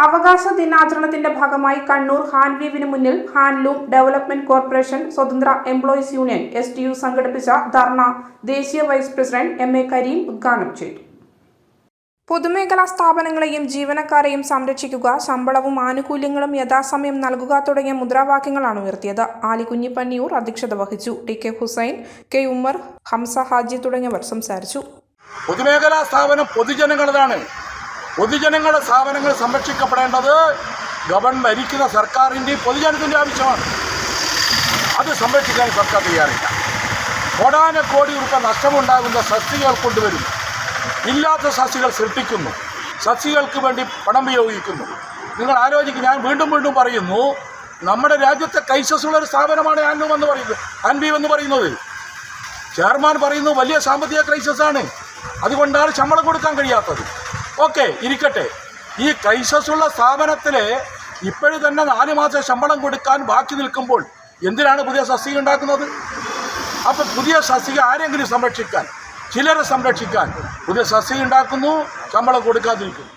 അവകാശ ദിനാചരണത്തിന്റെ ഭാഗമായി കണ്ണൂർ ഹാൻവീവിന് മുന്നിൽ ഹാൻഡ്ലൂം ഡെവലപ്മെന്റ് കോർപ്പറേഷൻ സ്വതന്ത്ര എംപ്ലോയീസ് യൂണിയൻ (STU) സംഘടിപ്പിച്ച ധർണ ദേശീയ വൈസ് പ്രസിഡന്റ് MA കരീം ഉദ്ഘാടനം ചെയ്തു. പൊതുമേഖലാ സ്ഥാപനങ്ങളെയും ജീവനക്കാരെയും സംരക്ഷിക്കുക, ശമ്പളവും ആനുകൂല്യങ്ങളും യഥാസമയം നൽകുക തുടങ്ങിയ മുദ്രാവാക്യങ്ങളാണ് ഉയർത്തിയത്. ആലി കുഞ്ഞിപ്പന്നിയൂർ അധ്യക്ഷത വഹിച്ചു. TK ഹുസൈൻ, K ഉമ്മർ, ഹംസ ഹാജി തുടങ്ങിയവർ സംസാരിച്ചു. പൊതുമേഖലാ സ്ഥാപനം പൊതുജനങ്ങളതാണ്. പൊതുജനങ്ങളുടെ സ്ഥാപനങ്ങൾ സംരക്ഷിക്കപ്പെടേണ്ടത് ഗവൺമെന്റ് ഭരിക്കുന്ന സർക്കാരിൻ്റെയും പൊതുജനത്തിൻ്റെ ആവശ്യമാണ്. അത് സംരക്ഷിക്കാൻ സർക്കാർ തയ്യാറില്ല. കോടാനക്കോടി രൂപ നഷ്ടമുണ്ടാകുന്ന സസ്യകൾ കൊണ്ടുവരുന്നു, ഇല്ലാത്ത സസ്യങ്ങൾ സൃഷ്ടിക്കുന്നു, സസ്യങ്ങൾക്ക് വേണ്ടി പണം വിനിയോഗിക്കുന്നു. നിങ്ങൾ ആലോചിക്കും, ഞാൻ വീണ്ടും പറയുന്നു, നമ്മുടെ രാജ്യത്തെ കൈസസുള്ളൊരു സ്ഥാപനമാണ് ഹാൻവീവ് എന്ന് പറയുന്നത്. ചെയർമാൻ പറയുന്നു വലിയ സാമ്പത്തിക ക്രൈസിസാണ്, അതുകൊണ്ടാണ് ശമ്പളം കൊടുക്കാൻ കഴിയാത്തത്. ഓക്കെ, ഇരിക്കട്ടെ. ഈ ക്രൈസിസുള്ള സ്ഥാപനത്തിൽ ഇപ്പോഴും തന്നെ 4 മാസം ശമ്പളം കൊടുക്കാൻ ബാക്കി നിൽക്കുമ്പോൾ എന്തിനാണ് പുതിയ സസ്യ ഉണ്ടാക്കുന്നത്? അപ്പോൾ പുതിയ സസ്യ ആരെങ്കിലും സംരക്ഷിക്കാൻ, ചിലരെ സംരക്ഷിക്കാൻ പുതിയ സസ്യ ഉണ്ടാക്കുന്നു, ശമ്പളം കൊടുക്കാതിരിക്കുന്നു.